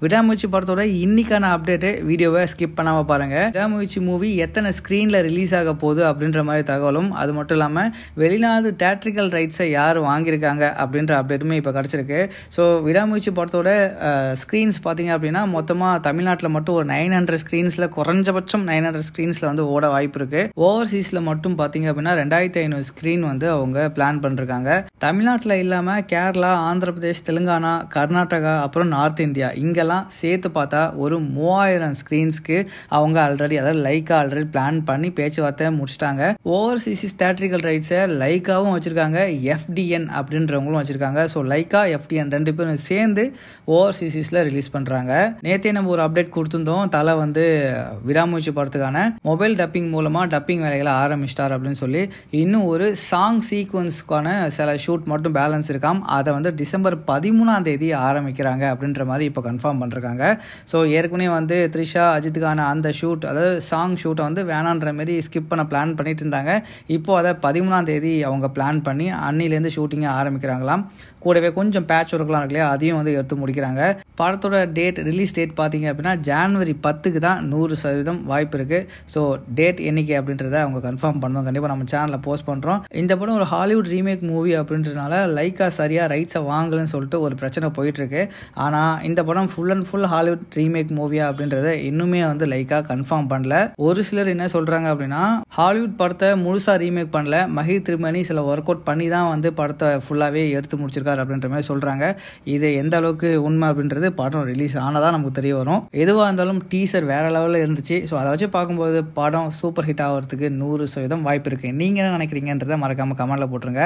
விடாமுயற்சி படத்தோட இன்னைக்கான அப்டேட்டு வீடியோவை ஸ்கிப் பண்ணாமல் பாருங்கள். விடாமுயற்சி மூவி எத்தனை ஸ்க்ரீனில் ரிலீஸ் ஆக போகுது அப்படின்ற மாதிரி தகவலும், அது மட்டும் இல்லாமல் வெளிநாடு தேட்ரிக்கல் ரைட்ஸை யார் வாங்கியிருக்காங்க அப்படின்ற அப்டேட்டுமே இப்போ கிடச்சிருக்கு. ஸோ விடாமுயற்சி படத்தோட ஸ்க்ரீன்ஸ் பார்த்தீங்க அப்படின்னா மொத்தமாக தமிழ்நாட்டில் மட்டும் ஒரு 900 ஸ்க்ரீன்ஸில் குறைஞ்சபட்சம் 900 ஸ்க்ரீன்ஸில் வந்து ஓட வாய்ப்பு இருக்குது. ஓவர்சீஸில் மட்டும் பார்த்தீங்க அப்படின்னா 2500 ஸ்க்ரீன் வந்து அவங்க பிளான் பண்ணிருக்காங்க. தமிழ்நாட்டில் இல்லாமல் கேரளா, ஆந்திர பிரதேஷ், தெலுங்கானா, கர்நாடகா, அப்புறம் நார்த் இந்தியா இங்கெல்லாம் சேர்த்து பார்த்தா ஒரு 3000 ஸ்க்ரீன்ஸ்க்கு அவங்க அதாவது லைக்கா ஆல்ரெடி பிளான் பண்ணி பேச்சுவார்த்தை முடிச்சிட்டாங்க. ஓவர்சீஸ் தேட்ரிக்கல் ரைட்ஸை லைக்காவும் வச்சிருக்காங்க, எஃப்டிஎன் அப்படின்றவங்களும் வச்சிருக்காங்க. ஸோ லைக்கா, எஃப்டிஎன் ரெண்டு பேரும் சேர்ந்து ஓவர்சீஸில் ரிலீஸ் பண்ணுறாங்க. நேற்றே நம்ம ஒரு அப்டேட் கொடுத்துருந்தோம். தலை வந்து விடாமுயற்சி படத்துக்கான மொபைல் டப்பிங் மூலமாக டப்பிங் வேலைகளை ஆரம்பிச்சிட்டார் அப்படின்னு சொல்லி. இன்னும் ஒரு சாங் சீக்வன்ஸ்க்கான சில ஷூட் மட்டும் பேலன்ஸ் இருக்காம். அதை வந்து டிசம்பர் 13 ஆரம்பிக்கிறாங்க அப்படின்ற மாதிரி இப்போ கன்ஃபார்ம் பண்ணிருக்காங்க. ஸோ ஏற்கனவே வந்து த்ரிஷா, அஜித்துக்கான அந்த ஷூட், அதாவது சாங் ஷூட்டை வந்து வேணான்ற மாதிரி ஸ்கிப் பண்ண பிளான் பண்ணிட்டு இருந்தாங்க. இப்போ அதை 13 அவங்க பிளான் பண்ணி அன்னிலேருந்து ஷூட்டிங்கை ஆரம்பிக்கிறாங்களாம். கூடவே கொஞ்சம் பேட்ச் ஒர்க்லாம் இருக்கு இல்லையா, அதையும் வந்து எடுத்து முடிக்கிறாங்க. படத்தோட ரிலீஸ் டேட் பார்த்தீங்க அப்படின்னா ஜனவரி 10 தான் 100% வாய்ப்பு இருக்குது. ஸோ டேட் என்னைக்கு அப்படின்றத அவங்க கன்ஃபார்ம் பண்ணோம். கண்டிப்பாக நம்ம சேனலில் போஸ்ட் பண்ணுறோம். இந்த படம் ஒரு ஹாலிவுட் ரீமேக் மூவி அப்படின்றதுனால லைக்கா சரியாக ரைட்ஸை வாங்கலன்னு சொல்லிட்டு ஒரு பிரச்சனை போயிட்டுருக்கு. ஆனால் இந்த படம் full and full Hollywood remake மூவியா அப்படின்றத இன்னுமே வந்து லைக்கா கன்ஃபார்ம் பண்ணல. ஒரு சிலர் என்ன சொல்கிறாங்க அப்படின்னா, ஹாலிவுட் படத்தை முழுசாக ரீமேக் பண்ணல, மஹி திருமணி சில ஒர்க் அவுட் பண்ணி தான் வந்து படத்தை ஃபுல்லாகவே எடுத்து முடிச்சிருக்காரு அப்படின்ற மாதிரி சொல்கிறாங்க. இது எந்த அளவுக்கு உண்மை அப்படின்றது படம் ரிலீஸ் ஆனதான் நமக்கு தெரிய வரும். எதுவாக இருந்தாலும் டீசர் வேற லெவலில் இருந்துச்சு. ஸோ அதை வச்சு பார்க்கும்போது படம் சூப்பர் ஹிட் ஆகிறதுக்கு 100% வாய்ப்பு இருக்குது. நீங்கள் என்ன நினைக்கிறீங்கன்றதை மறக்காமல் கமெண்ட்டில் போட்டுருங்க.